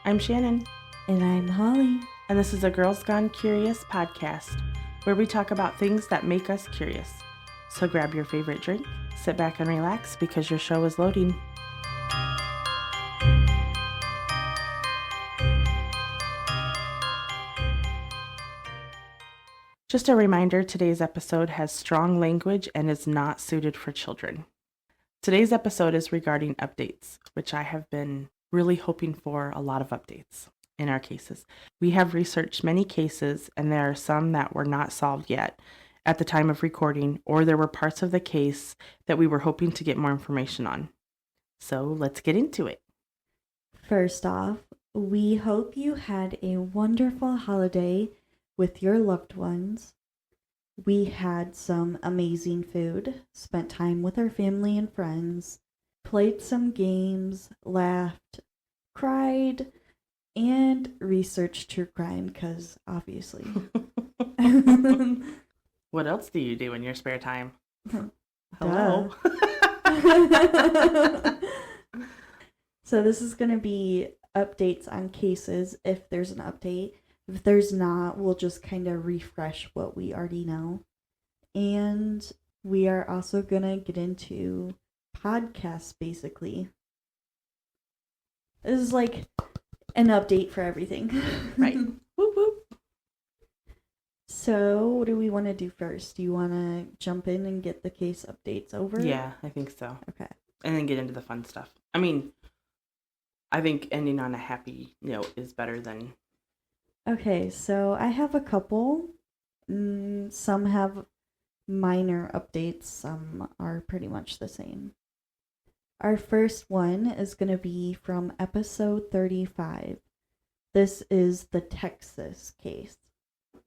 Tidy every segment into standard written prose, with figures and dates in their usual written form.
I'm Shannon, And I'm Holly. and this is a Girls Gone Curious podcast where we talk about things that make us curious. So grab your favorite drink, sit back and relax because your show is loading. Just a reminder, today's episode has strong language and is not suited for children. Today's episode is regarding updates, which I have been really hoping for a lot of updates in our cases. We have researched many cases, and there are some that were not solved yet at the time of recording, or there were parts of the case that we were hoping to get more information on. So let's get into it. First off, we hope you had a wonderful holiday with your loved ones. We had some amazing food, spent time with our family and friends, played some games, laughed, cried, and researched true crime because obviously. What else do you do in your spare time? Duh. Hello. So this is going to be updates on cases if there's an update. If there's not, we'll just kind of refresh what we already know. And we are also going to get into podcasts, basically. This is like an update for everything. Right. Whoop, whoop. So, what do we want to do first? Do you want to jump in and get the case updates over? Yeah, I think so. Okay. And then get into the fun stuff. I mean, I think ending on a happy note is better than... Okay, so I have a couple. Some have minor updates, some are pretty much the same. Our first one is going to be from episode 35. This is the Texas case.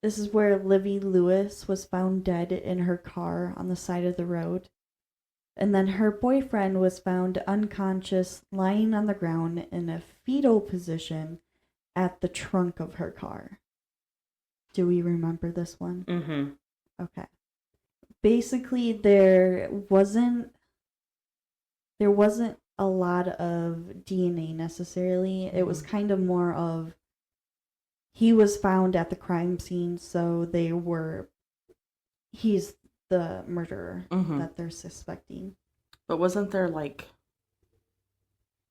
This is where Livy Lewis was found dead in her car on the side of the road. And then her boyfriend was found unconscious, lying on the ground in a fetal position at the trunk of her car. Do we remember this one? Mm-hmm. Okay. Basically, there wasn't a lot of DNA necessarily. It was kind of more of he was found at the crime scene, so he's the murderer that they're suspecting. But wasn't there like...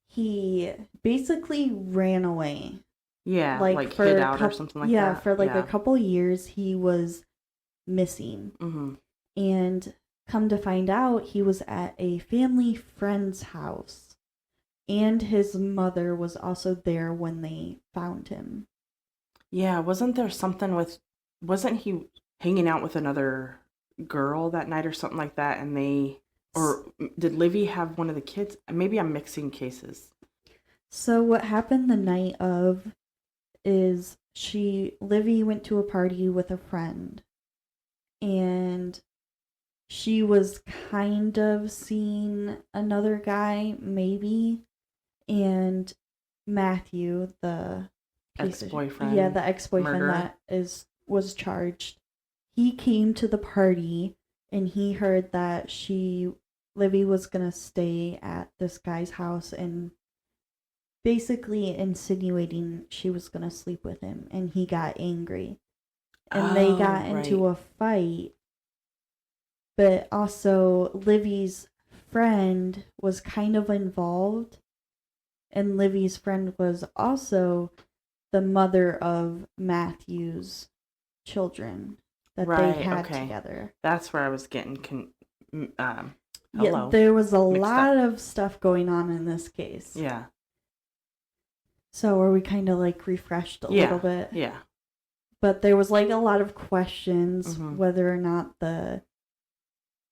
He basically ran away. Yeah, like hid out or something like that. Yeah, for like a couple years he was missing. Mm-hmm. And come to find out, he was at a family friend's house. And his mother was also there when they found him. Yeah, wasn't there something with... Wasn't he hanging out with another girl that night or something like that? And they... Or did Livy have one of the kids? Maybe I'm mixing cases. So what happened the night of is Livy went to a party with a friend. And she was kind of seeing another guy, maybe. And Matthew, the ex-boyfriend. Yeah, the ex-boyfriend murderer. that was charged. He came to the party and he heard that Livy was gonna stay at this guy's house and basically insinuating she was gonna sleep with him, and he got angry. And they got into a fight. But also Livy's friend was kind of involved. And Livy's friend was also the mother of Matthew's children that they had together. That's where I was getting Yeah, there was a lot of stuff going on in this case. Yeah. So are we kind of like refreshed a little bit? Yeah. But there was like a lot of questions whether or not the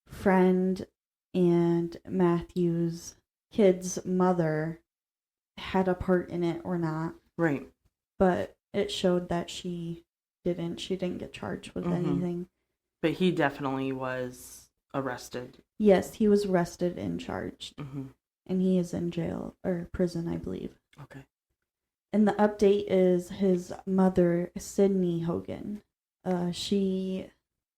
friend and Matthew's kid's mother had a part in it or not. Right. But it showed that she didn't get charged with anything. But he definitely was arrested. Yes, he was arrested and charged. And he is in jail or prison, I believe. Okay. And the update is his mother, Sydney Hogan. She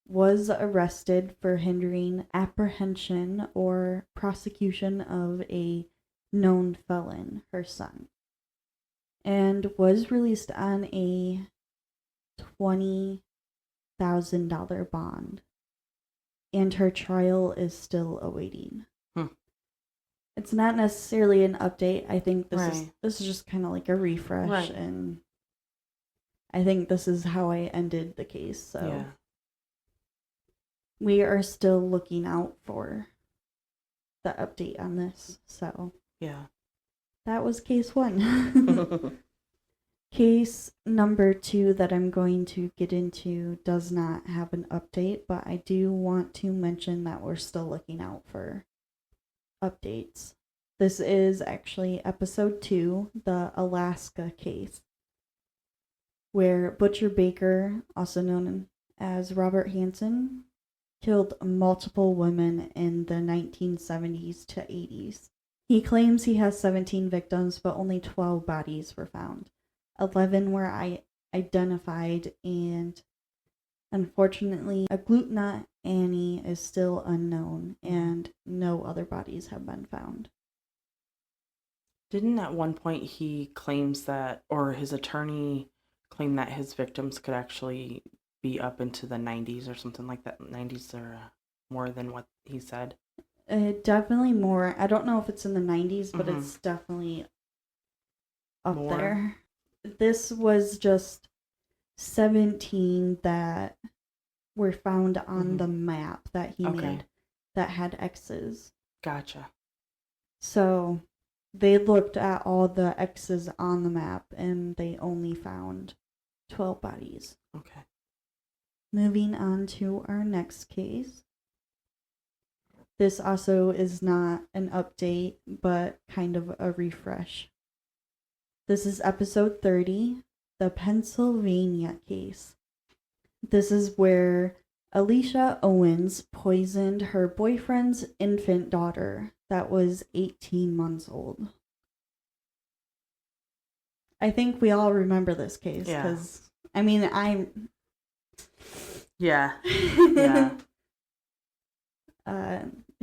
was arrested for hindering apprehension or prosecution of a known felon, her son. and was released on a $20,000 bond. And her trial is still awaiting. It's not necessarily an update. I think this is just kind of like a refresh, and I think this is how I ended the case. So we are still looking out for the update on this. So that was case 1. Case number 2 that I'm going to get into does not have an update, but I do want to mention that we're still looking out for updates. This is actually episode 2, the Alaska case, where Butcher Baker, also known as Robert Hansen, killed multiple women in the 1970s to 80s. He claims he has 17 victims, but only 12 bodies were found. 11 were identified, and unfortunately, Agglutna Annie is still unknown, and no other bodies have been found. Didn't at one point he claims that, or his attorney claimed that his victims could actually be up into the 90s or something like that? 90s are more than what he said? Definitely more. I don't know if it's in the 90s, but it's definitely up more there. This was just 17 that were found on the map that he made that had X's. Gotcha. So they looked at all the X's on the map and they only found 12 bodies. Okay. Moving on to our next case. This also is not an update, but kind of a refresh. This is episode 30, the Pennsylvania case. This is where Alicia Owens poisoned her boyfriend's infant daughter that was 18 months old. I think we all remember this case because, I mean,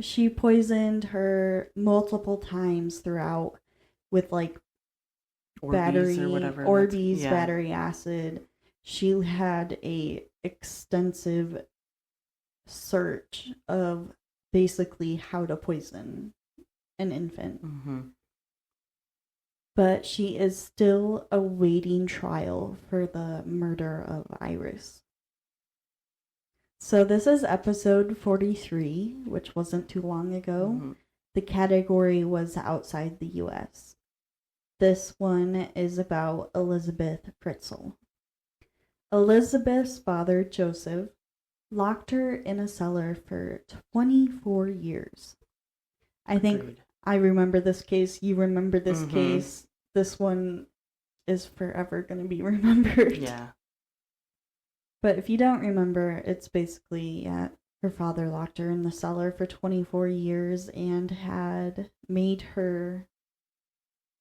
she poisoned her multiple times throughout with like Orbeez battery acid. She had a extensive search of basically how to poison an infant. But she is still awaiting trial for the murder of Iris. So this is episode 43, which wasn't too long ago. The category was outside the U.S. This one is about Elizabeth Fritzl. Elizabeth's father, Joseph, locked her in a cellar for 24 years. I think I remember this case. You remember this case. This one is forever going to be remembered. Yeah. But if you don't remember, it's basically, her father locked her in the cellar for 24 years and had made her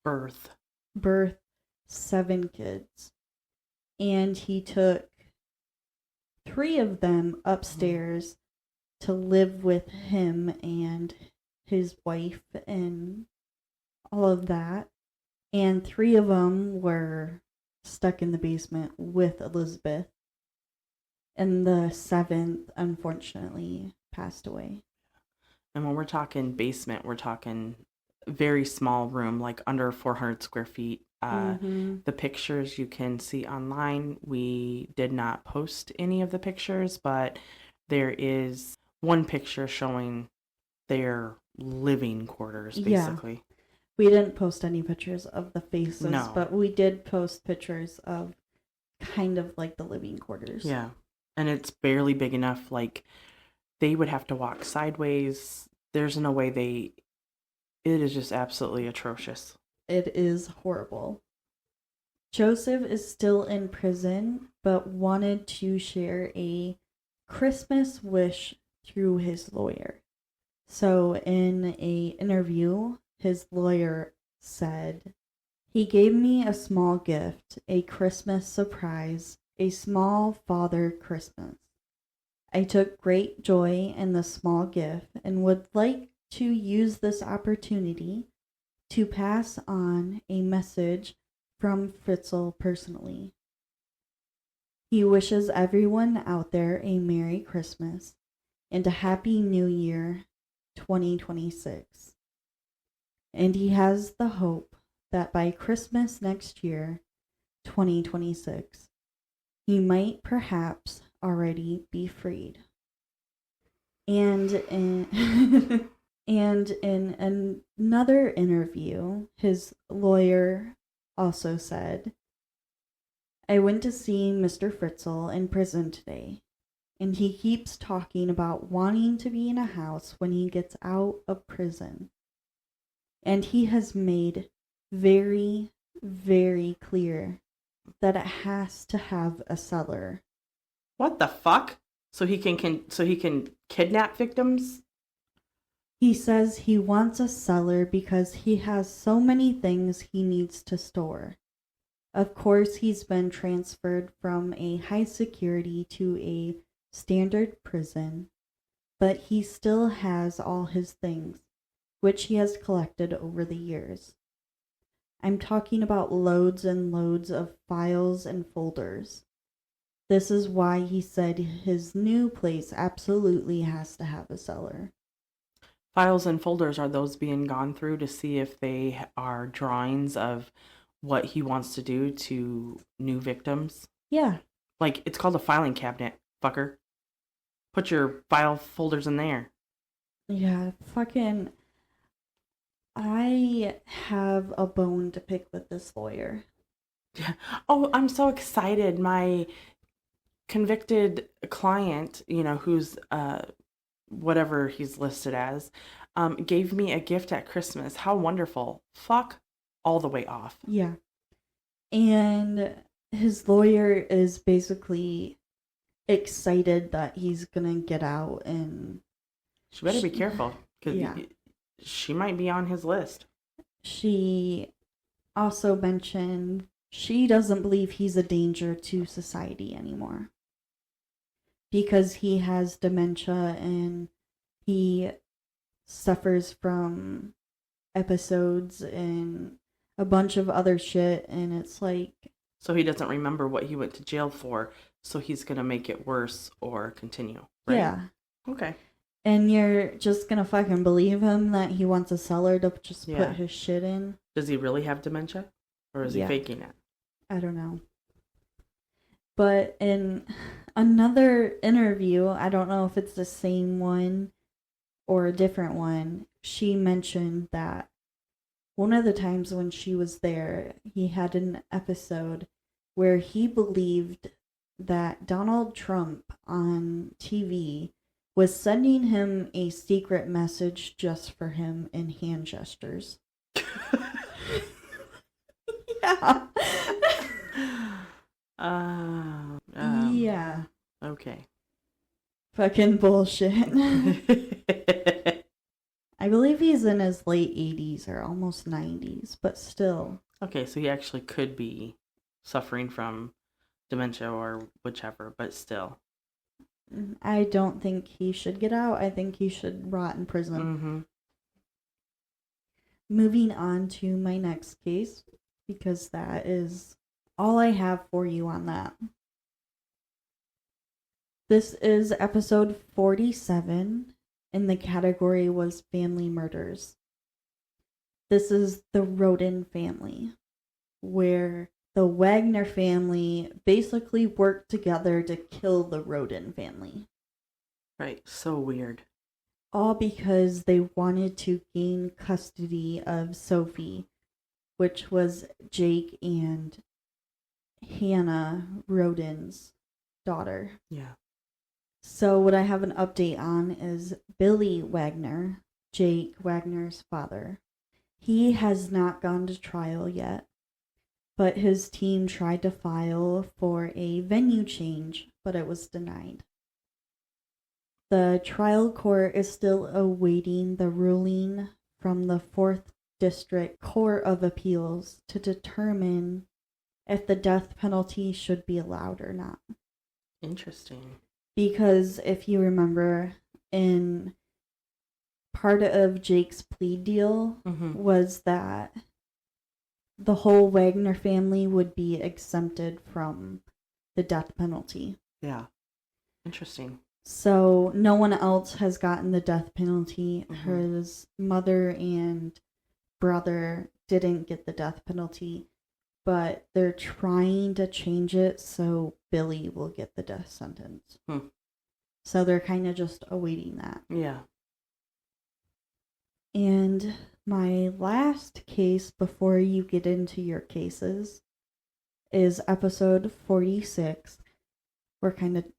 birth 7 kids. And he took 3 of them upstairs to live with him and his wife and all of that. And 3 of them were stuck in the basement with Elizabeth. And the 7th, unfortunately, passed away. And when we're talking basement, we're talking very small room, like under 400 square feet. The pictures you can see online, we did not post any of the pictures, but there is one picture showing their living quarters, basically. Yeah. We didn't post any pictures of the faces, but we did post pictures of kind of like the living quarters. Yeah. And it's barely big enough, like they would have to walk sideways. There's no way it is just absolutely atrocious. It is horrible. Joseph is still in prison, but wanted to share a Christmas wish through his lawyer. So in an interview, his lawyer said, "He gave me a small gift, a Christmas surprise, a small Father Christmas. I took great joy in the small gift and would like to use this opportunity to pass on a message from Fritzl personally. He wishes everyone out there a Merry Christmas and a Happy New Year 2026. And he has the hope that by Christmas next year, 2026, he might perhaps already be freed. And in, and in another interview, his lawyer also said, I went to see Mr. Fritzl in prison today, and he keeps talking about wanting to be in a house when he gets out of prison. And he has made very, very clear that it has to have a cellar. What the fuck? So he can kidnap victims? He says he wants a cellar because he has so many things he needs to store. Of course, he's been transferred from a high security to a standard prison, but he still has all his things, which he has collected over the years. I'm talking about loads and loads of files and folders. This is why he said his new place absolutely has to have a cellar. Files and folders, are those being gone through to see if they are drawings of what he wants to do to new victims? Yeah. Like, it's called a filing cabinet, fucker. Put your file folders in there. Yeah, fucking... I have a bone to pick with this lawyer. Oh, I'm so excited. My convicted client, who's whatever he's listed as, gave me a gift at Christmas. How wonderful. Fuck all the way off. Yeah. And his lawyer is basically excited that he's gonna get out, and She better be careful, because yeah. she might be on his list. She also mentioned she doesn't believe he's a danger to society anymore because he has dementia and he suffers from episodes and a bunch of other shit, and it's like... So he doesn't remember what he went to jail for, so he's going to make it worse or continue, right? Yeah. Okay. And you're just gonna fucking believe him that he wants a cellar to just Yeah. put his shit in? Does he really have dementia? Or is he Yeah. faking it? I don't know. But in another interview, I don't know if it's the same one or a different one, she mentioned that one of the times when she was there, he had an episode where he believed that Donald Trump on TV was sending him a secret message just for him in hand gestures. Yeah. Yeah. Okay. Fucking bullshit. I believe he's in his late 80s or almost 90s, but still. Okay, so he actually could be suffering from dementia or whichever, but still. I don't think he should get out. I think he should rot in prison. Mm-hmm. Moving on to my next case, because that is all I have for you on that. This is episode 47, and the category was family murders. This is the Rodin family, where the Wagner family basically worked together to kill the Rodin family. Right, so weird. All because they wanted to gain custody of Sophie, which was Jake and Hannah Rodin's daughter. Yeah. So what I have an update on is Billy Wagner, Jake Wagner's father. He has not gone to trial yet, but his team tried to file for a venue change, but it was denied. The trial court is still awaiting the ruling from the 4th District Court of Appeals to determine if the death penalty should be allowed or not. Interesting. Because if you remember, in part of Jake's plea deal Mm-hmm. was that the whole Wagner family would be exempted from the death penalty. Yeah. Interesting. So no one else has gotten the death penalty. Mhm. His mother and brother didn't get the death penalty, but they're trying to change it so Billy will get the death sentence. So they're kind of just awaiting that. Yeah. And my last case before you get into your cases is episode 46.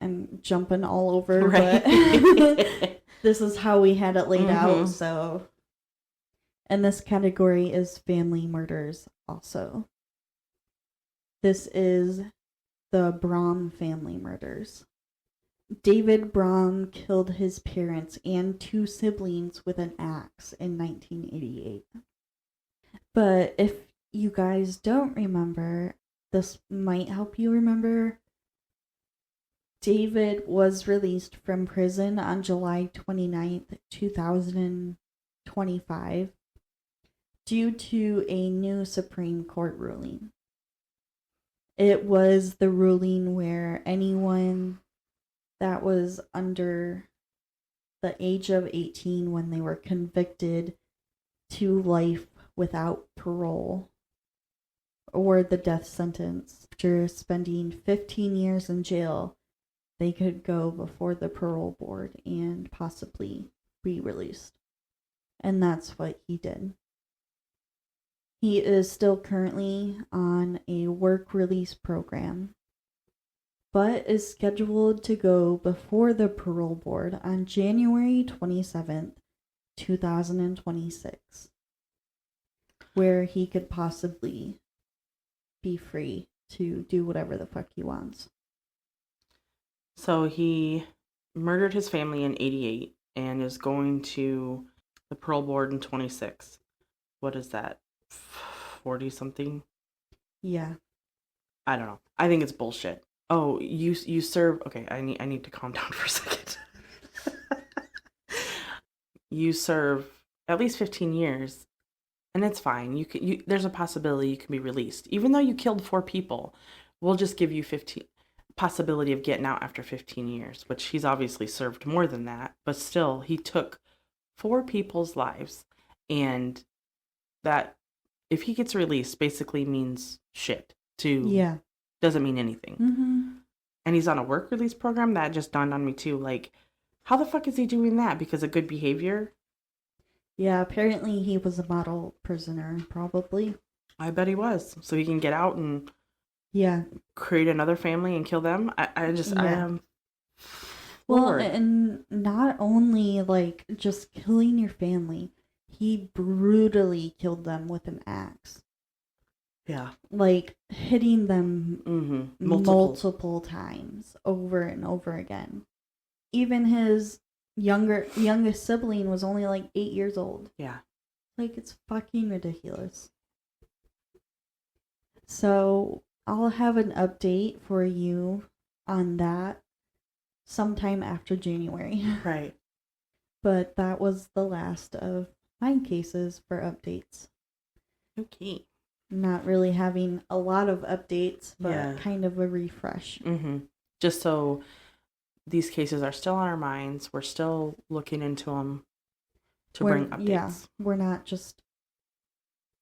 I'm jumping all over, Right. but this is how we had it laid out. Mhm. So, and this category is family murders also. This is the Braun family murders. David Braun killed his parents and 2 siblings with an axe in 1988. But if you guys don't remember, this might help you remember. David was released from prison on July 29th, 2025, due to a new Supreme Court ruling. It was the ruling where anyone that was under the age of 18 when they were convicted to life without parole or the death sentence, after spending 15 years in jail, they could go before the parole board and possibly be released. And that's what he did. He is still currently on a work release program, but is scheduled to go before the parole board on January 27th, 2026, where he could possibly be free to do whatever the fuck he wants. So he murdered his family in 88 and is going to the parole board in 26. What is that? 40 something? Yeah. I don't know. I think it's bullshit. Oh, you serve. Okay, I need to calm down for a second. You serve at least 15 years, and it's fine. There's a possibility you can be released, even though you killed 4 people. We'll just give you 15 possibility of getting out after 15 years, which he's obviously served more than that, but still he took 4 people's lives, and that if he gets released basically means shit to Yeah. doesn't mean anything. Mm-hmm. And he's on a work release program. That just dawned on me too. Like, how the fuck is he doing that? Because of good behavior? Yeah, apparently he was a model prisoner, probably. I bet he was. So he can get out and Yeah. create another family and kill them. I am Well, floored. and not only like just killing your family, he brutally killed them with an axe. Yeah. Like hitting them Mm-hmm. multiple times over and over again. Even his youngest sibling was only like 8 years old. Yeah. Like, it's fucking ridiculous. So I'll have an update for you on that sometime after January. Right. But that was the last of my cases for updates. Okay. Not really having a lot of updates, but Yeah. kind of a refresh. Mm-hmm. Just so these cases are still on our minds. We're still looking into them to bring updates. Yeah, we're not just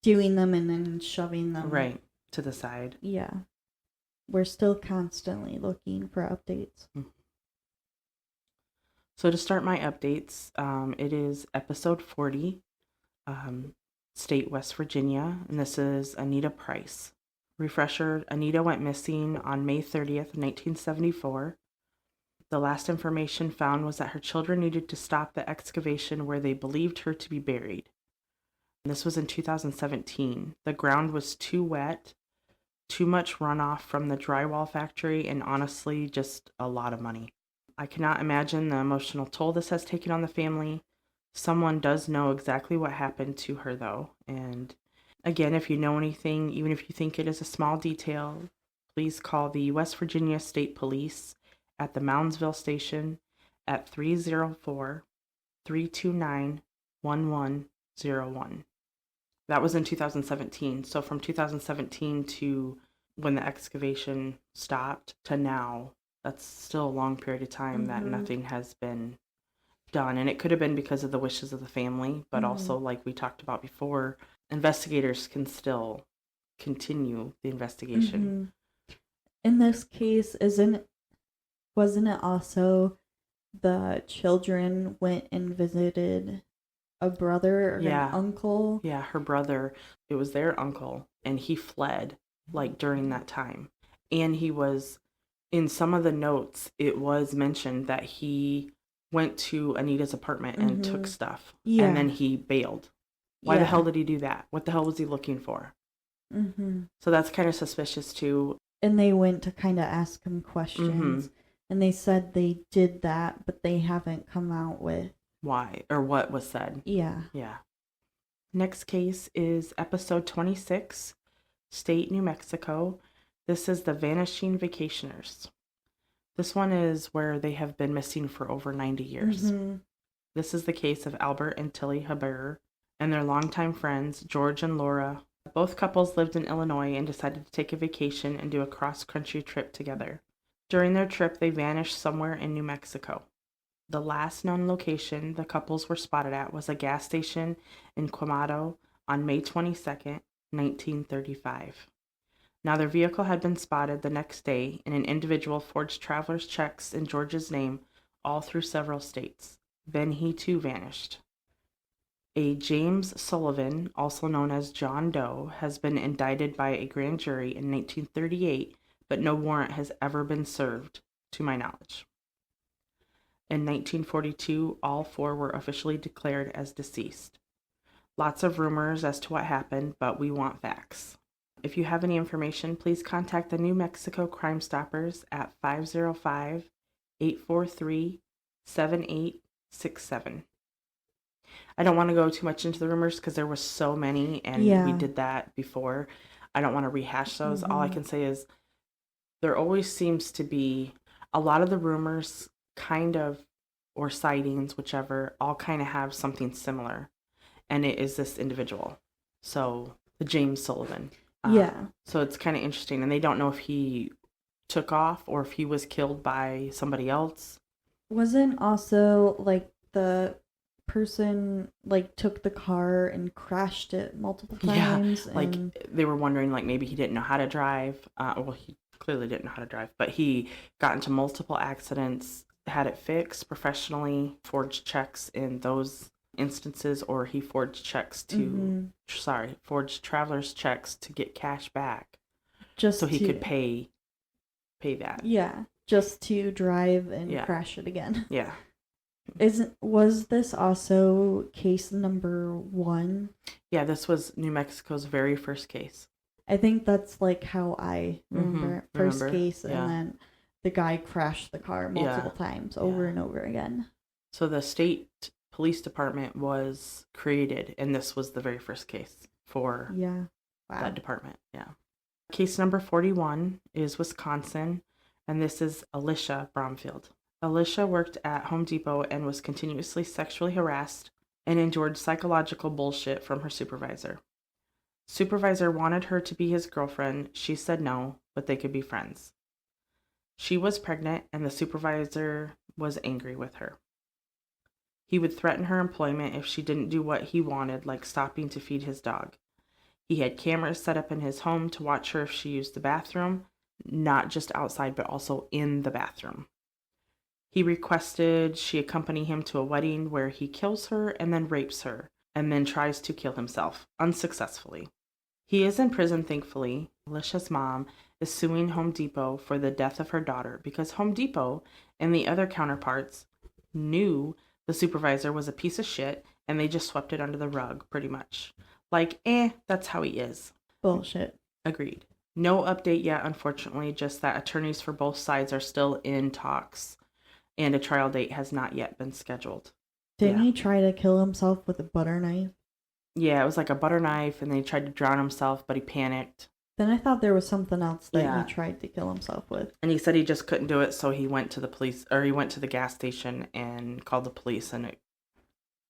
doing them and then shoving them right to the side. Yeah. We're still constantly looking for updates. So to start my updates, it is episode 40, state West Virginia, and this is Anita Price. Refresher, Anita went missing on May 30th, 1974. The last information found was that her children needed to stop the excavation where they believed her to be buried. And this was in 2017. The ground was too wet, too much runoff from the drywall factory, and honestly, just a lot of money. I cannot imagine the emotional toll this has taken on the family. Someone does know exactly what happened to her, though. And again, if you know anything, even if you think it is a small detail, please call the West Virginia State Police at the Moundsville station at 304-329-1101. That was in 2017. So from 2017 to when the excavation stopped to now, that's still a long period of time that nothing has been done. And it could have been because of the wishes of the family, but also, like we talked about before, investigators can still continue the investigation. In this case, wasn't it also the children went and visited a brother or Yeah. an uncle? Yeah, her brother, it was their uncle, and he fled like during that time. And he was, in some of the notes, it was mentioned that he went to Anita's apartment and took stuff. Yeah. And then he bailed. Why the hell did he do that? What the hell was he looking for? So that's kind of suspicious too. And they went to kind of ask him questions. And they said they did that, but they haven't come out with why or what was said. Yeah. Yeah. Next case is episode 26, State, New Mexico. This is the Vanishing Vacationers. This one is where they have been missing for over 90 years. This is the case of Albert and Tilly Haber and their longtime friends, George and Laura. Both couples lived in Illinois and decided to take a vacation and do a cross-country trip together. During their trip, they vanished somewhere in New Mexico. The last known location the couples were spotted at was a gas station in Quemado on May 22nd, 1935. Now, their vehicle had been spotted the next day, and an individual forged traveler's checks in George's name all through several states. Then he too vanished. A James Sullivan, also known as John Doe, has been indicted by a grand jury in 1938, but no warrant has ever been served, to my knowledge. In 1942, all four were officially declared as deceased. Lots of rumors as to what happened, but we want facts. If you have any information, please contact the New Mexico Crime Stoppers at 505-843-7867. I don't want to go too much into the rumors because there were so many, and we did that before. I don't want to rehash those. All I can say is there always seems to be a lot of the rumors kind of, or sightings, whichever, all kind of have something similar. And it is this individual. So, the James Sullivan. So it's kind of interesting. And they don't know if he took off or if he was killed by somebody else. Wasn't also, like, the person, like, took the car and crashed it multiple times? Yeah, like, they were wondering, like, maybe he didn't know how to drive. Well, he clearly didn't know how to drive. But he got into multiple accidents, had it fixed professionally, forged checks in those instances, or he forged checks to forged travelers checks to get cash back, just so he could pay that. Just to drive and crash it again. Was this also case number 1? Yeah, this was New Mexico's very first case. I think that's like how I remember first case, and then the guy crashed the car multiple times over and over again. So the state police department was created, and this was the very first case for that department. Case number 41 is Wisconsin, and this is Alicia Bromfield. Alicia worked at Home Depot and was continuously sexually harassed and endured psychological bullshit from her supervisor. Supervisor wanted her to be his girlfriend. She said no, but they could be friends. She was pregnant, and the supervisor was angry with her. He would threaten her employment if she didn't do what he wanted, like stopping to feed his dog. He had cameras set up in his home to watch her if she used the bathroom, not just outside, but also in the bathroom. He requested she accompany him to a wedding where he kills her and then rapes her, and then tries to kill himself, unsuccessfully. He is in prison, thankfully. Alicia's mom is suing Home Depot for the death of her daughter because Home Depot and the other counterparts knew the supervisor was a piece of shit, and they just swept it under the rug, pretty much. Like, that's how he is. Bullshit. Agreed. No update yet, unfortunately, just that attorneys for both sides are still in talks, and a trial date has not yet been scheduled. Didn't he try to kill himself with a butter knife? Yeah, it was like a butter knife, and then he tried to drown himself, but he panicked. Then I thought there was something else that he tried to kill himself with. And he said he just couldn't do it, so he went to the police, or he went to the gas station and called the police, and it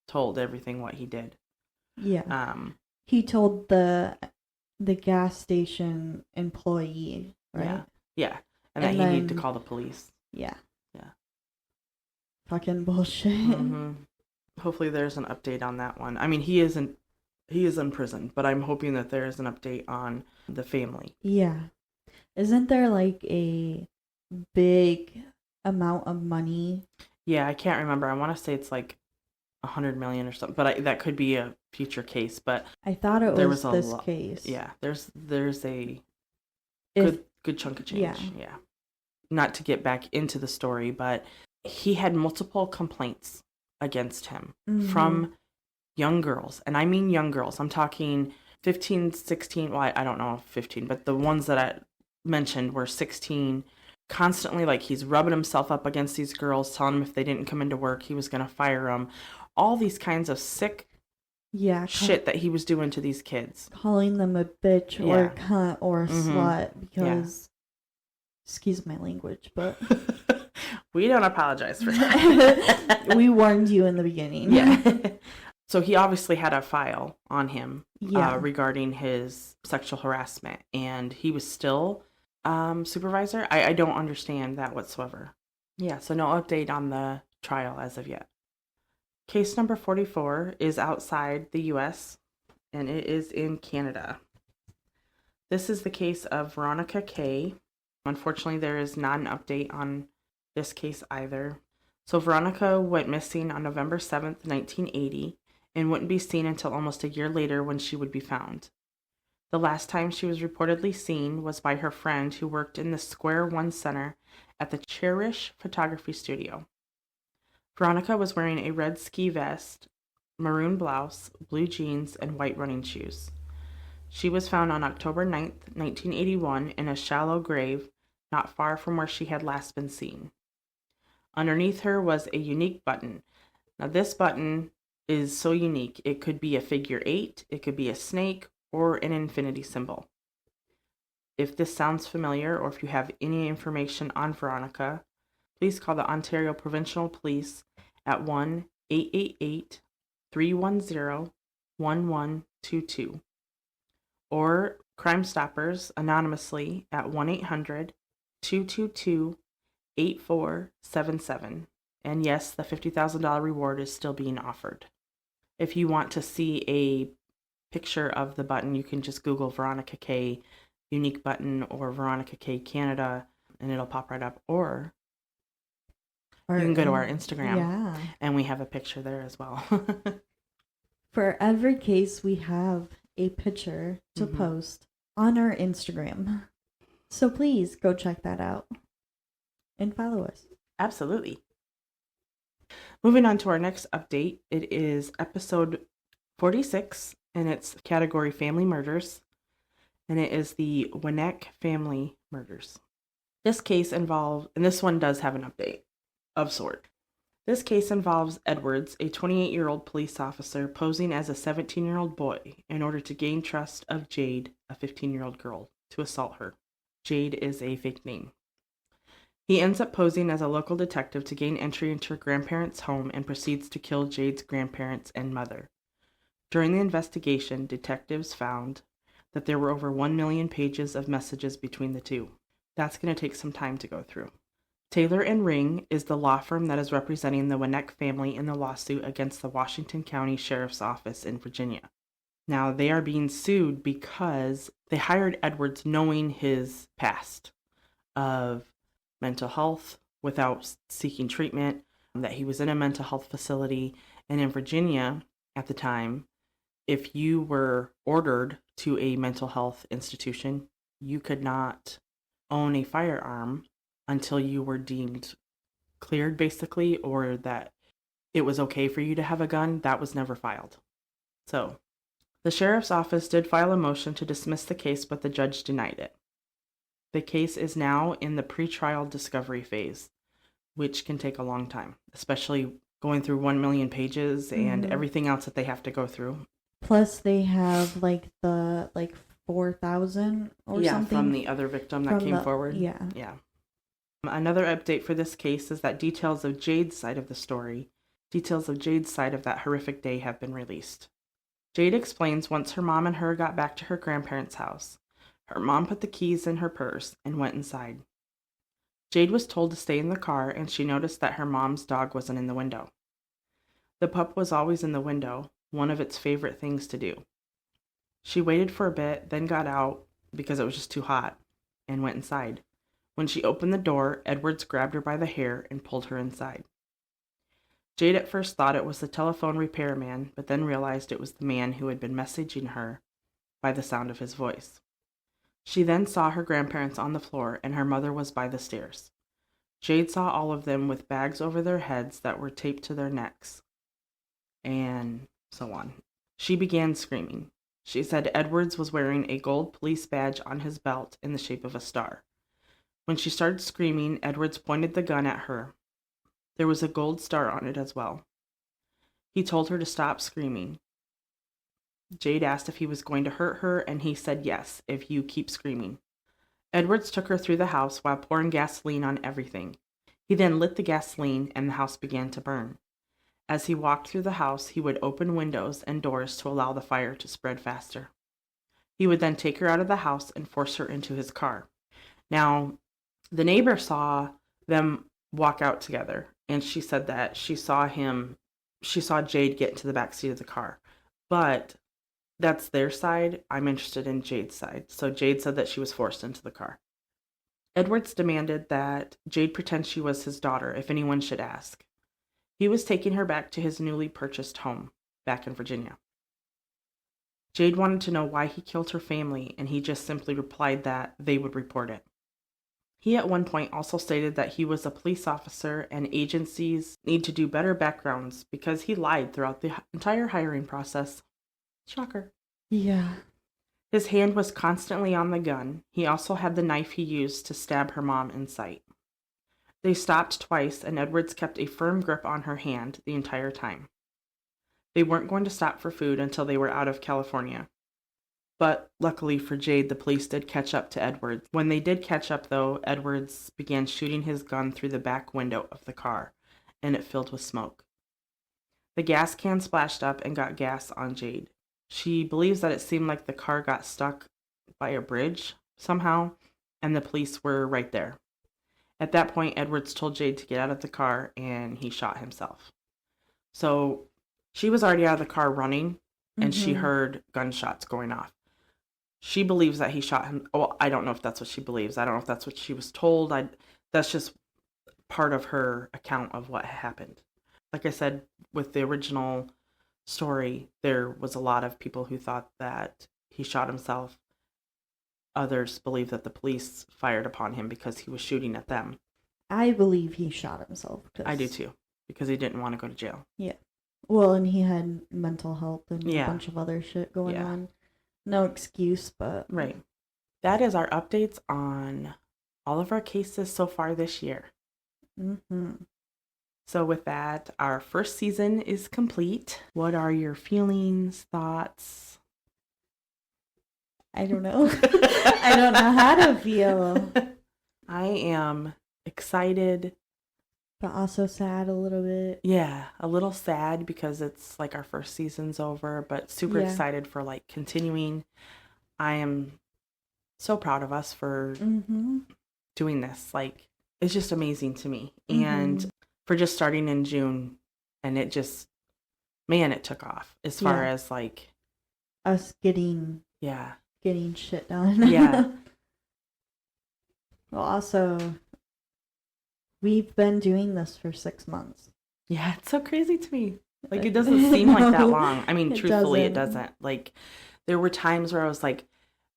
told everything what he did. He told the gas station employee, right? Yeah. Yeah. And that And he needed to then- call the police. Yeah. Yeah. Fucking bullshit. Hmm. Hopefully there's an update on that one. I mean, he is in prison, but I'm hoping that there is an update on the family. Yeah. Isn't there like a big amount of money? Yeah, I can't remember. I want to say it's like 100 million or something, but that could be a future case. But I thought it there was was a this case. yeah, there's a If good chunk of change. Yeah. Yeah. Not to get back into the story, but he had multiple complaints against him from young girls. And I mean young girls. I'm talking 15, 16. Well, I don't know if 15, but the ones that I mentioned were 16. Constantly, like, he's rubbing himself up against these girls, telling them if they didn't come into work, he was going to fire them. All these kinds of sick yeah, shit that he was doing to these kids. calling them a bitch or Yeah. a cunt or a Mhm. slut because excuse my language, but We don't apologize for that. we warned you in the beginning. Yeah. So he obviously had a file on him Yeah. regarding his sexual harassment, and he was still supervisor. I don't understand that whatsoever. Yeah, so no update on the trial as of yet. Case number 44 is outside the U.S., and it is in Canada. This is the case of Veronica K. Unfortunately, there is not an update on this case either. So Veronica went missing on November 7th, 1980, and wouldn't be seen until almost a year later when she would be found. The last time she was reportedly seen was by her friend who worked in the Square One Center at the Cherish Photography Studio. Veronica was wearing a red ski vest, maroon blouse, blue jeans, and white running shoes. She was found on October 9th, 1981, in a shallow grave not far from where she had last been seen. Underneath her was a unique button. Now, this button is so unique. It could be a figure 8, it could be a snake, or an infinity symbol. If this sounds familiar, or if you have any information on Veronica, please call the Ontario Provincial Police at 1-888-310-1122 or Crime Stoppers anonymously at 1-800-222-8477. And yes, the $50,000 reward is still being offered. If you want to see a picture of the button, you can just Google Veronica K unique button or Veronica K Canada, and it'll pop right up. Or you can go to our Instagram, Yeah. and we have a picture there as well. For every case, we have a picture to Mhm. post on our Instagram. So please go check that out and follow us. Absolutely. Moving on to our next update, it is episode 46, and it's category Family Murders, and it is the Winnick family murders. This case involves, and this one does have an update of sort. This case involves Edwards, a 28-year-old police officer posing as a 17-year-old boy in order to gain trust of Jade, a 15-year-old girl, to assault her. Jade is a fake name. He ends up posing as a local detective to gain entry into her grandparents' home and proceeds to kill Jade's grandparents and mother. During the investigation, detectives found that there were over 1 million pages of messages between the two. That's going to take some time to go through. Taylor and Ring is the law firm that is representing the Winnick family in the lawsuit against the Washington County Sheriff's Office in Virginia. Now, they are being sued because they hired Edwards knowing his past of mental health without seeking treatment, that he was in a mental health facility. And in Virginia at the time, if you were ordered to a mental health institution, you could not own a firearm until you were deemed cleared, basically, or that it was okay for you to have a gun. That was never filed. So the sheriff's office did file a motion to dismiss the case, but the judge denied it. The case is now in the pretrial discovery phase, which can take a long time, especially going through 1 million pages and everything else that they have to go through. Plus, they have like 4,000 or something from the other victim that came forward. Yeah. Another update for this case is that details of Jade's side of the story, details of Jade's side of that horrific day have been released. Jade explains once her mom and her got back to her grandparents' house, her mom put the keys in her purse and went inside. Jade was told to stay in the car, and she noticed that her mom's dog wasn't in the window. The pup was always in the window, one of its favorite things to do. She waited for a bit, then got out because it was just too hot, and went inside. When she opened the door, Edwards grabbed her by the hair and pulled her inside. Jade at first thought it was the telephone repairman, but then realized it was the man who had been messaging her by the sound of his voice. She then saw her grandparents on the floor, and her mother was by the stairs. Jade saw all of them with bags over their heads that were taped to their necks, and so on. She began screaming. She said Edwards was wearing a gold police badge on his belt in the shape of a star. When she started screaming, Edwards pointed the gun at her. There was a gold star on it as well. He told her to stop screaming. Jade asked if he was going to hurt her, and he said yes, if you keep screaming. Edwards took her through the house while pouring gasoline on everything. He then lit the gasoline, and the house began to burn. As he walked through the house, he would open windows and doors to allow the fire to spread faster. He would then take her out of the house and force her into his car. Now, the neighbor saw them walk out together, and she said that she saw Jade get into the back seat of the car. But that's their side. I'm interested in Jade's side. So Jade said that she was forced into the car. Edwards demanded that Jade pretend she was his daughter if anyone should ask. He was taking her back to his newly purchased home back in Virginia. Jade wanted to know why he killed her family, and he just simply replied that they would report it. He at one point also stated that he was a police officer and agencies need to do better backgrounds because he lied throughout the entire hiring process. Shocker. Yeah. His hand was constantly on the gun. He also had the knife he used to stab her mom in sight. They stopped twice, and Edwards kept a firm grip on her hand the entire time. They weren't going to stop for food until they were out of California. But luckily for Jade, the police did catch up to Edwards. When they did catch up, though, Edwards began shooting his gun through the back window of the car, and it filled with smoke. The gas can splashed up and got gas on Jade. She believes that it seemed like the car got stuck by a bridge somehow, and the police were right there. At that point, Edwards told Jade to get out of the car, and he shot himself. So she was already out of the car running, and she heard gunshots going off. She believes that he shot him. Well, I don't know if that's what she believes. I don't know if that's what she was told. That's just part of her account of what happened. Like I said, with the original story, there was a lot of people who thought that he shot himself. Others believe that the police fired upon him because he was shooting at them. I believe he shot himself. I do too, because he didn't want to go to jail. Yeah. Well, and he had mental health and Yeah. a bunch of other shit going Yeah. on. No excuse, but... Right. That is our updates on all of our cases so far this year. Mm-hmm. So with that, our first season is complete. What are your feelings, thoughts? I don't know. I don't know how to feel. I am excited. But also sad a little bit. Yeah, a little sad because it's like our first season's over, but super Yeah. excited for like continuing. I am so proud of us for doing this. Like, it's just amazing to me. And for just starting in June, and it just, man, it took off as far Yeah. as like, Us getting shit done. Yeah. Well, also, we've been doing this for 6 months. Yeah, it's so crazy to me. Like, it doesn't seem like that long. I mean, It truthfully, it doesn't. doesn't. Like, there were times where I was like,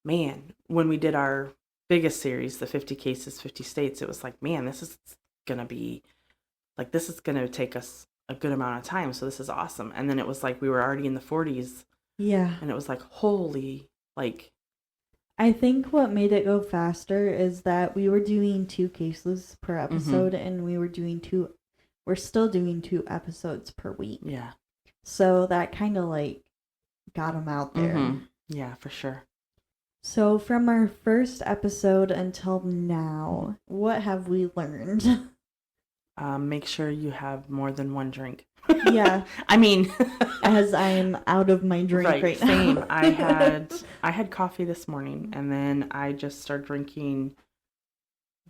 man, when we did our biggest series, the 50 Cases, 50 States, it was like, man, this is going to take us a good amount of time. So this is awesome. And then it was like, we were already in the 40s. Yeah. And it was like, holy, like. I think what made it go faster is that we were doing 2 cases per episode, and we're still doing 2 episodes per week. Yeah. So that kind of like got them out there. Yeah, for sure. So from our first episode until now, what have we learned? Make sure you have more than one drink. Yeah. I mean, As I'm out of my drink right now. Same. I had coffee this morning, and then I just started drinking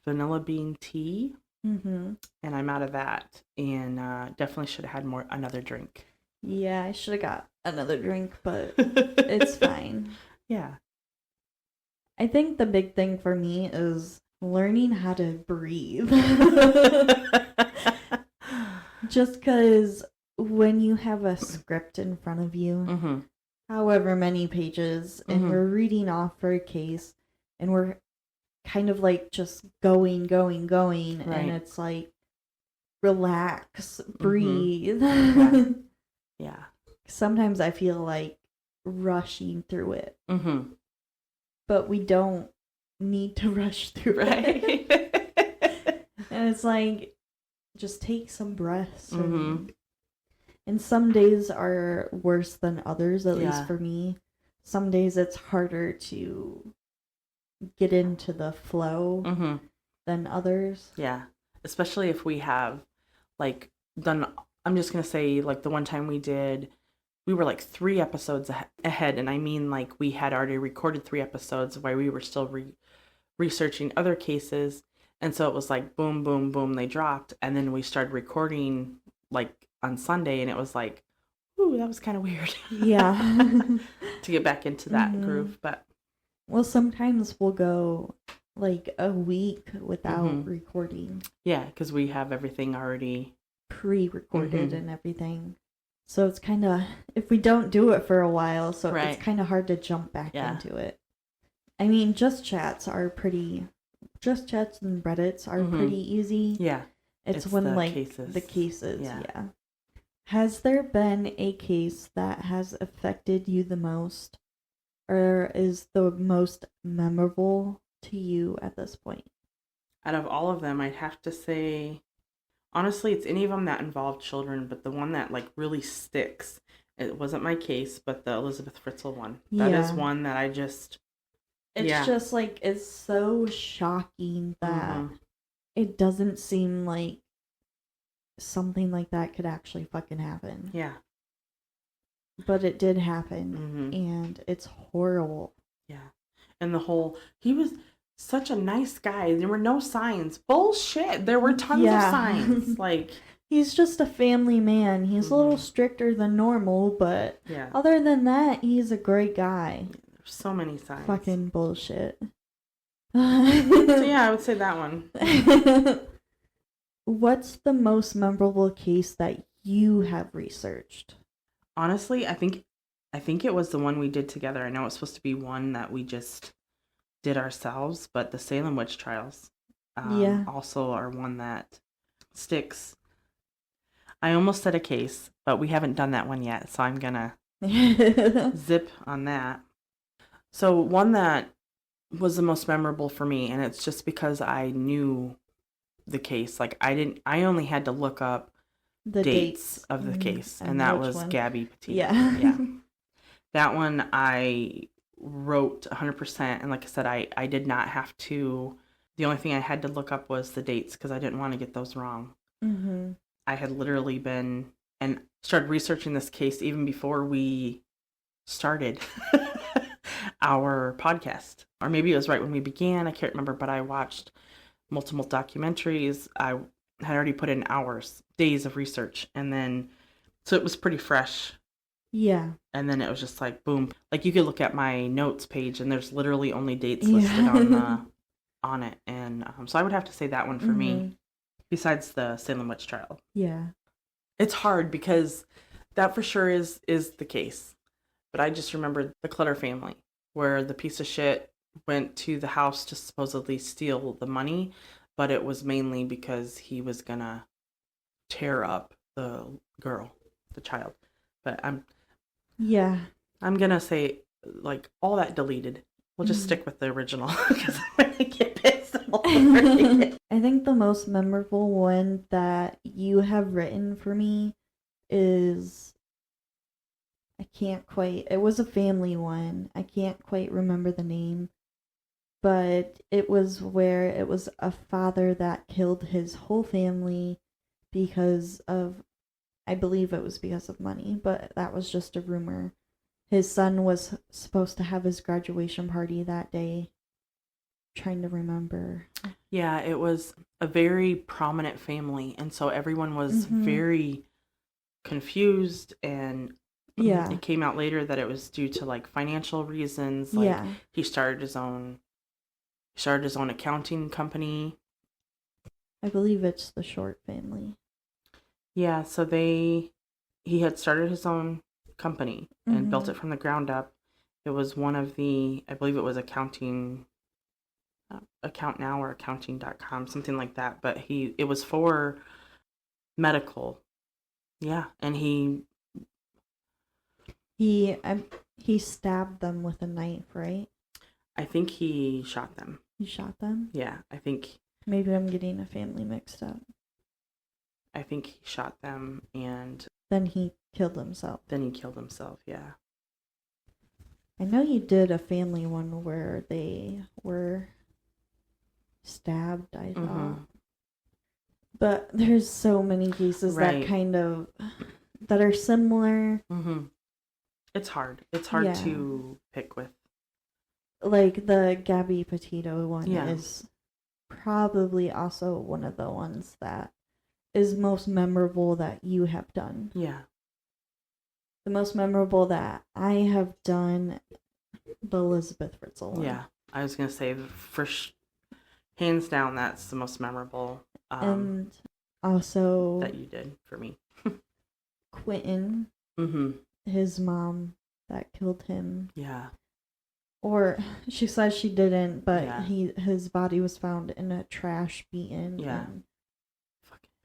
vanilla bean tea, Mm-hmm. and I'm out of that. And definitely should have had another drink. Yeah, I should have got another drink, but it's fine. Yeah. I think the big thing for me is learning how to breathe. Just because when you have a script in front of you, Mm-hmm. however many pages, and Mhm. we're reading off for a case, and we're kind of like just going, Right. and it's like, relax, breathe. Yeah. Yeah. Sometimes I feel like rushing through it, Mm-hmm. but we don't need to rush through it. Right. And it's like, just take some breaths. Mhm. And some days are worse than others, at least Yeah. for me. Some days it's harder to get into the flow Mm-hmm. than others. Yeah. Especially if we have like done, I'm just going to say like the one time we were like 3 episodes ahead. And I mean like we had already recorded 3 episodes while we were still researching other cases. And so it was like boom, boom, boom, they dropped. And then we started recording like on Sunday, and it was like, ooh, that was kind of weird. Yeah. To get back into that Mhm. groove. But Well, sometimes we'll go like a week without Mhm. recording, yeah, because we have everything already. pre-recorded Mhm. and everything. So it's kind of, if we don't do it for a while, so Right. it's kind of hard to jump back Yeah. into it. I mean, Just Chats and Reddits are Mhm. pretty easy. Yeah. It's It's when the like cases. the cases, Yeah. yeah. Has there been a case that has affected you the most, or is the most memorable to you at this point? Out of all of them, I'd have to say, honestly, it's any of them that involve children, but the one that like really sticks, it wasn't my case, but the Elizabeth Fritzl one. That is Yeah. one that I just, It's yeah. just like, it's so shocking that Mhm. it doesn't seem like something like that could actually fucking happen. Yeah. But it did happen, Mhm. and it's horrible. Yeah. And he was such a nice guy. There were no signs. Bullshit. There were tons Yeah. of signs. Like, He's just a family man. He's a little Mhm. stricter than normal, but yeah. other than that, he's a great guy. There's so many signs. Fucking bullshit. So yeah, I would say that one. What's the most memorable case that you have researched? Honestly, I think it was the one we did together. I know it's supposed to be one that we just did ourselves, but the Salem witch trials Yeah. also are one that sticks. I almost said a case, but we haven't done that one yet, so I'm gonna zip on that. So one that was the most memorable for me, and it's just because I knew the case. Like I only had to look up The dates of the Mhm. case, And and that which was one. Gabby Petit. Yeah. Yeah. That one I wrote 100%, and like I said, I did not have to. The only thing I had to look up was the dates because I didn't want to get those wrong. Mm-hmm. I had literally been and started researching this case even before we started our podcast, or maybe it was right when we began. I can't remember, but I watched multiple documentaries. I had already put in days of research, and then so it was pretty fresh. Yeah. And then it was just like boom. Like you could look at my notes page, and there's literally only dates Yeah. listed on it, and so I would have to say that one for me. Mhm. Besides the Salem witch trial, Yeah. it's hard because that for sure is the case. But I just remember the Clutter family, where the piece of shit went to the house to supposedly steal the money, but it was mainly because he was gonna tear up the girl, the child. But Yeah. I'm gonna say like all that deleted. We'll just Mhm. stick with the original because I'm gonna get pissed all over it. I think the most memorable one that you have written for me is, it was a family one. I can't quite remember the name, but it was where it was a father that killed his whole family because of, I believe it was because of money, but that was just a rumor. His son was supposed to have his graduation party that day. Trying to remember. Yeah, it was a very prominent family, and so everyone was very confused, and Yeah. it came out later that it was due to like financial reasons. Like Yeah. he started his own accounting company. I believe it's the Short family. Yeah, so he had started his own company and built it from the ground up. It was one of the, I believe it was accounting, Account Now or accounting.com, something like that. But it was for medical. Yeah, and he stabbed them with a knife, right? I think he shot them. He shot them? Yeah, I think. Maybe I'm getting a family mixed up. I think he shot them and then he killed himself. Yeah. I know he did a family one where they were stabbed, I thought. But there's so many cases that are similar. It's hard. It's hard to pick with. Like the Gabby Petito one is probably also one of the ones that is most memorable that you have done. Yeah. The most memorable that I have done, the Elizabeth Fritzl one. Yeah, I was going to say, hands down, that's the most memorable. And also... that you did for me. Quentin, his mom that killed him. Yeah. Or she says she didn't, but his body was found in a trash bin. Yeah.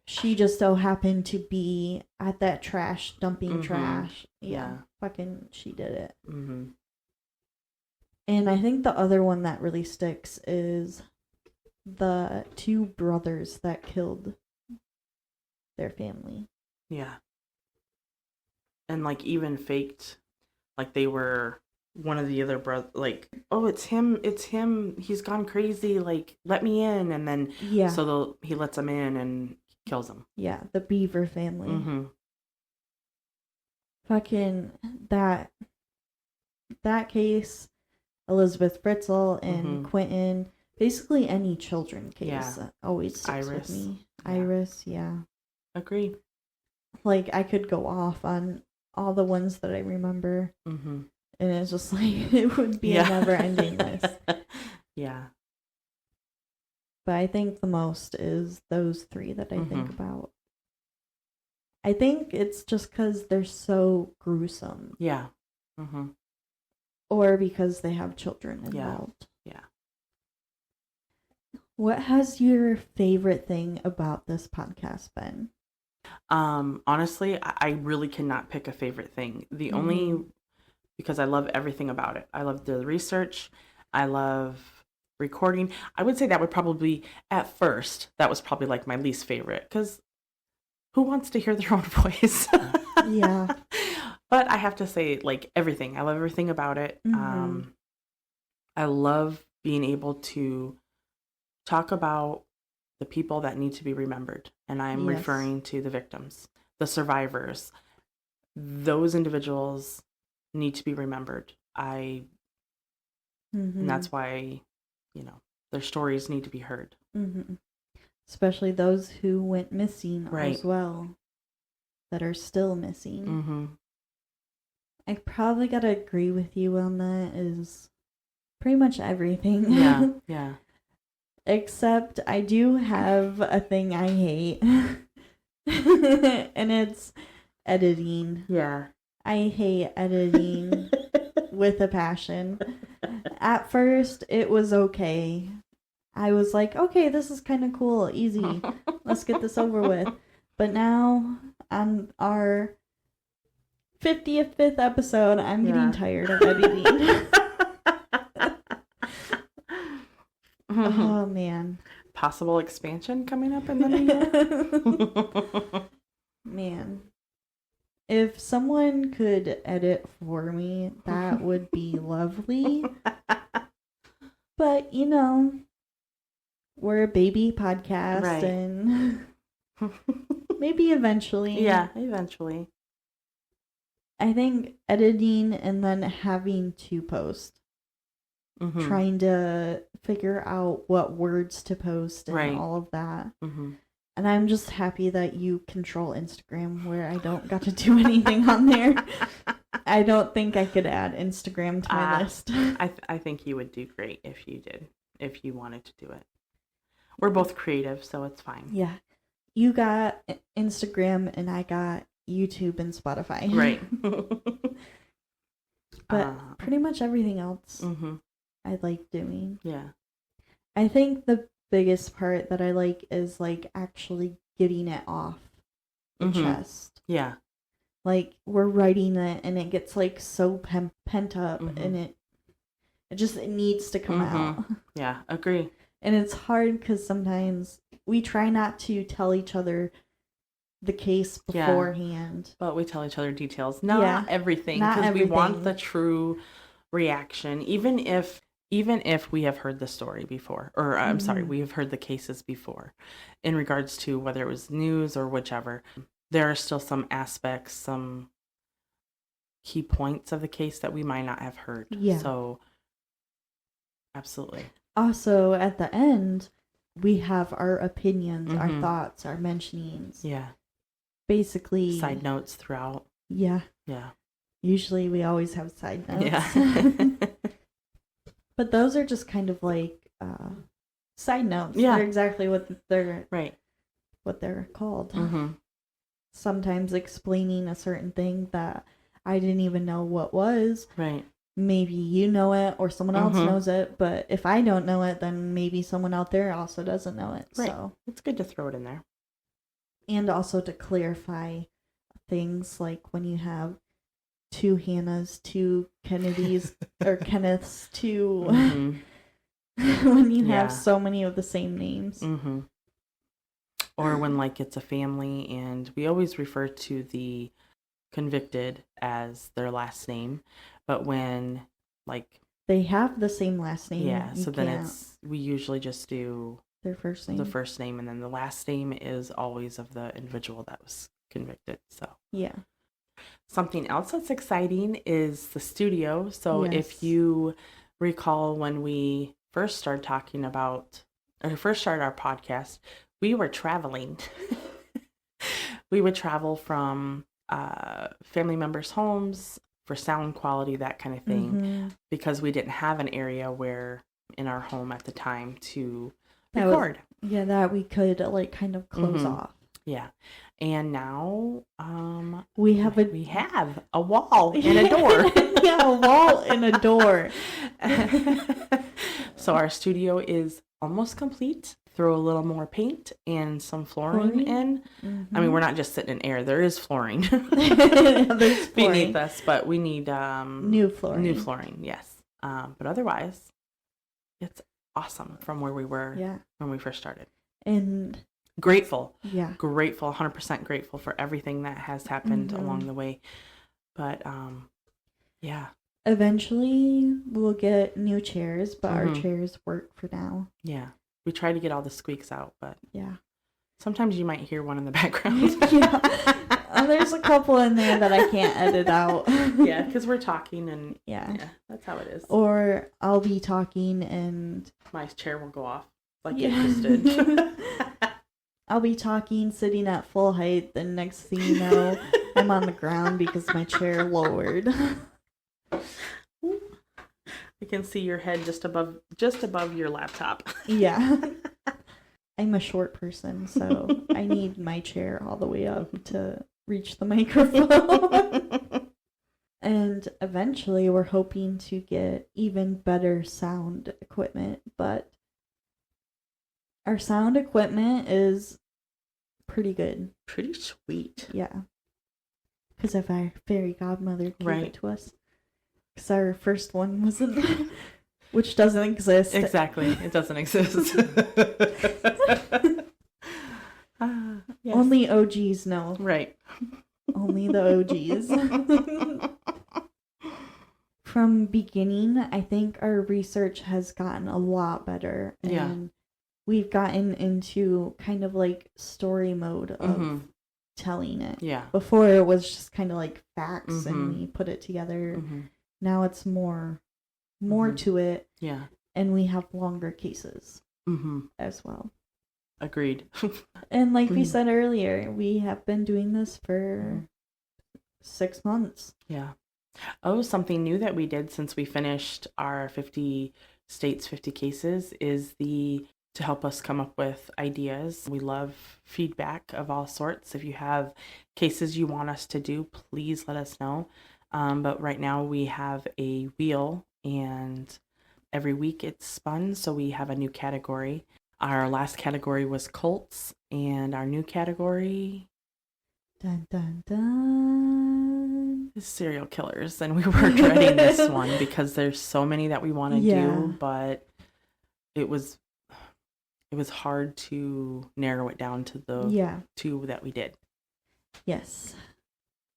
She just so happened to be at that trash, dumping trash. Yeah. Fucking, she did it. And I think the other one that really sticks is the two brothers that killed their family. Yeah. And, like, even faked, like, they were one of the other brothers, like, oh, it's him, he's gone crazy, like, let me in, and then, so he lets them in and kills them. Yeah, the Beaver family. Fucking, that case, Elizabeth Fritzl and Quentin, basically any children case always sticks with me. Iris, Agree. Like, I could go off on all the ones that I remember. And it's just like, it would be a never-ending list. Yeah. But I think the most is those three that I think about. I think it's just because they're so gruesome. Yeah. Or because they have children involved. Yeah. What has your favorite thing about this podcast been? Honestly, I really cannot pick a favorite thing. The only, because I love everything about it. I love the research. I love recording. I would say that would probably, at first, that was probably like my least favorite, because who wants to hear their own voice? Yeah. But I have to say, like, everything. I love everything about it. I love being able to talk about the people that need to be remembered. And I'm referring to the victims, the survivors. Those individuals need to be remembered. And that's why, their stories need to be heard. Especially those who went missing as well, that are still missing. I probably gotta agree with you on that, is pretty much everything. Yeah. Except I do have a thing I hate. And it's editing. Yeah. I hate editing with a passion. At first, it was okay. I was like, okay, this is kind of cool, easy. Let's get this over with. But now, on our 55th episode, I'm getting tired of editing. Oh, man. Possible expansion coming up in the new year? Man. If someone could edit for me, that would be lovely. But, we're a baby podcast, and maybe eventually. Yeah, eventually. I think editing and then having to post. Mm-hmm. Trying to figure out what words to post and Right. all of that. Mm-hmm. And I'm just happy that you control Instagram where I don't got to do anything on there. I don't think I could add Instagram to my list. I think you would do great if you did, if you wanted to do it. We're both creative, so it's fine. Yeah. You got Instagram and I got YouTube and Spotify. Right. But pretty much everything else Mm-hmm. I like doing. Yeah. I think the biggest part that I like is like actually getting it off the Mhm. chest. Yeah. Like we're writing it and it gets like so pent up Mhm. and it needs to come out. Yeah. Agree. And it's hard because sometimes we try not to tell each other the case Yeah. beforehand. But we tell each other details, not Yeah. everything, Not because we want everything. the true reaction, even if we have heard the story before, or I'm sorry, Mhm. we have heard the cases before, in regards to whether it was news or whichever. There are still some aspects, some key points of the case that we might not have heard. Yeah. So, absolutely. Also, at the end, we have our opinions, our Mhm. thoughts, our mentionings. Yeah. Basically, Side notes throughout. yeah. Yeah. Usually we always have side notes. Yeah. But those are just kind of like side notes. Yeah. They're exactly what they're Right. called. Mm-hmm. Sometimes explaining a certain thing that I didn't even know what was. Right. Maybe you know it or someone else Mhm. knows it, but if I don't know it, then maybe someone out there also doesn't know it. Right. So, It's good to throw it in there. and also to clarify things like when you have two Hannahs, two Kennedys, or Kenneths, two Mhm. when you Yeah. have so many of the same names. Mm-hmm. Or when like it's a family and we always refer to the convicted as their last name, but when like They have the same last name. yeah, you so then can't- we usually just do their first name. the first name and then the last name is always of the individual that was convicted. So Yeah. something else that's exciting is the studio. So Yes. if you recall when we first started talking about, or first started our podcast, we were traveling. We would travel from family members' homes for sound quality, that kind of thing, Mhm. because we didn't have an area where in our home at the time to That was- record. Yeah, that we could like kind of close Mhm. off. Yeah. And now We have we have a wall and a door. Yeah, a wall and a door. So our studio is almost complete. Throw a little more paint and some flooring in. I mean, we're not just sitting in air. There is flooring There's flooring. beneath us, but we need New flooring. New flooring, yes. But otherwise, it's awesome from where we were Yeah. when we first started. And Grateful, yeah. 100% grateful for everything that has happened Mhm. along the way. But yeah, Eventually we'll get new chairs, but our Mhm. chairs work for now. yeah. We try to get all the squeaks out, but Yeah. sometimes you might hear one in the background. Yeah. There's a couple in there that I can't edit out. Yeah, because we're talking and Yeah. yeah, that's how it is. Or I'll be talking and My chair will go off like Yeah. it just did. I'll be talking, sitting at full height, then next thing you know, I'm on the ground because my chair lowered. I can see your head just above your laptop. Yeah. I'm a short person, so I need my chair all the way up to reach the microphone. And eventually we're hoping to get even better sound equipment, but our sound equipment is pretty good. Pretty sweet. Yeah. Because of our fairy godmother gave Right. it to us. Because our first one wasn't, which doesn't exist. Exactly. It doesn't exist. Yes. Only OGs know. Right. Only the OGs. From beginning, I think our research has gotten a lot better. And Yeah. we've gotten into kind of like story mode of Mhm. telling it. Yeah. Before it was just kind of like facts Mhm. and we put it together. Mm-hmm. Now it's more Mhm. to it, Yeah. and we have longer cases Mm-hmm. as well. Agreed. And like we Mhm. said earlier, we have been doing this for Mhm. 6 months. Yeah. Oh, something new that we did since we finished our 50 states, 50 cases is to help us come up with ideas. We love feedback of all sorts. If you have cases you want us to do, please let us know. But right now we have a wheel, and every week it's spun, so we have a new category. Our last category was cults, and our new category Dun dun dun. is serial killers. And we were dreading this one because there's so many that we want to Yeah. do, but it was hard to narrow it down to the Yeah. 2 that we did. Yes.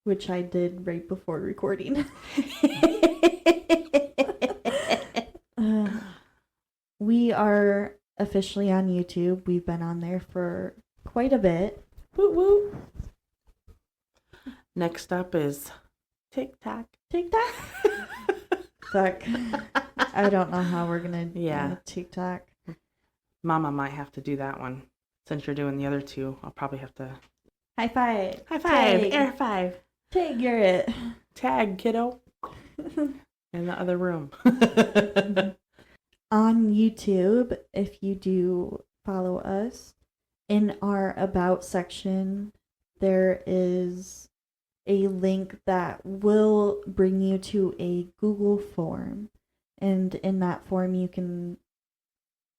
Which I did right before recording. We are officially on YouTube. We've been on there for quite a bit. Woo woo. Next up is TikTok. TikTok? Fuck. I don't know how we're gonna Yeah. TikTok. Mama might have to do that one. Since you're doing the other 2, I'll probably have to. High five. High five. Tag. Air 5. Tag, you're it. Tag, kiddo. In the other room. On YouTube, if you do follow us, in our About section, there is a link that will bring you to a Google form. And in that form, you can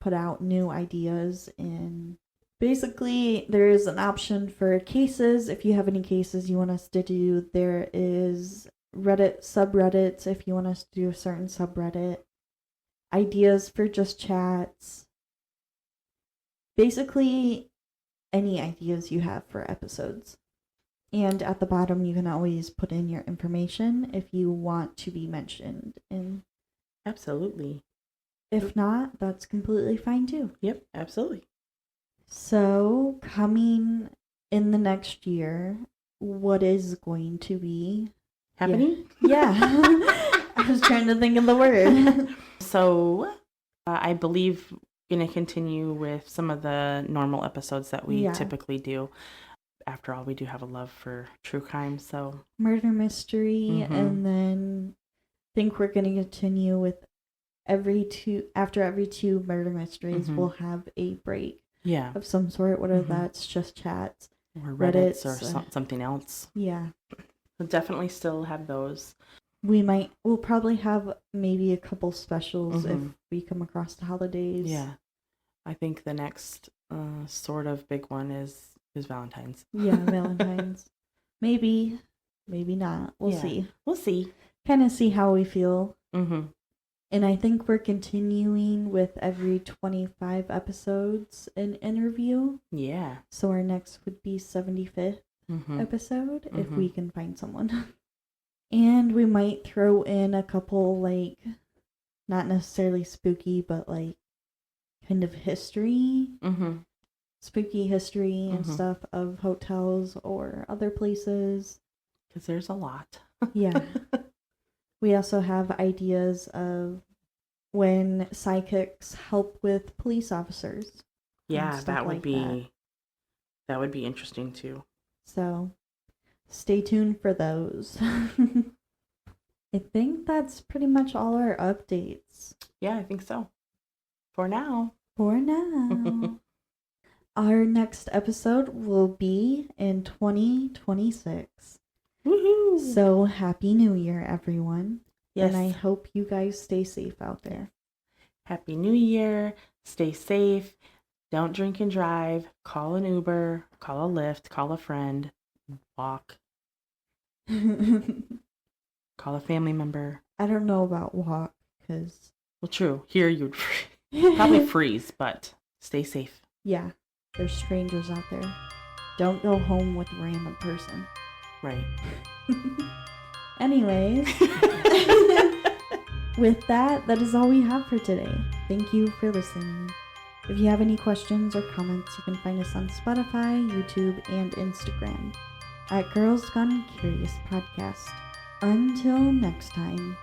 put out new ideas. And basically, there is an option for cases. If you have any cases you want us to do, there is Reddit subreddits if you want us to do a certain subreddit. Ideas for just chats. Basically, any ideas you have for episodes. And at the bottom, you can always put in your information if you want to be mentioned. And Absolutely. if not, that's completely fine too. Yep, absolutely. So, coming in the next year, what is going to be Happening? Yeah. I was trying to think of the word. So, I believe going to continue with some of the normal episodes that we Yeah. typically do. After all, we do have a love for true crime, so Murder mystery, Mhm. and then I think we're going to continue with after every 2 murder mysteries, Mhm. we'll have a break yeah, of some sort, whether Mhm. that's just chats. or Reddits or Reddits, something else. Yeah. We'll definitely still have those. We'll probably have maybe a couple specials Mhm. if we come across the holidays. Yeah, I think the next sort of big one is Valentine's. Yeah, Valentine's. Maybe not. We'll Yeah. see. We'll see. Kind of see how we feel. Mm-hmm. And I think we're continuing with every 25 episodes an interview. Yeah. So our next would be 75th Mm-hmm. episode if Mhm. we can find someone. And we might throw in a couple, like, not necessarily spooky, but like kind of history, Mm-hmm. spooky history and Mhm. stuff of hotels or other places. Because there's a lot. Yeah. We also have ideas of when psychics help with police officers. Yeah, stuff that would like be that would be interesting too. So stay tuned for those. I think that's pretty much all our updates Yeah, I think so. For now. for now. Our next episode will be in 2026. Woohoo! So happy New Year, everyone. Yes. And I hope you guys stay safe out there. Happy New Year. Stay safe. Don't drink and drive. Call an Uber. Call a Lyft. Call a friend. Walk. Call a family member. I don't know about walk, because... Well, true. Here you'd probably freeze, but stay safe. Yeah, there's strangers out there. Don't go home with a random person. Right. Anyways, with that is all we have for today. Thank you for listening. If you have any questions or comments, you can find us on Spotify, YouTube, and Instagram. at Girls Gone Curious Podcast. Until next time.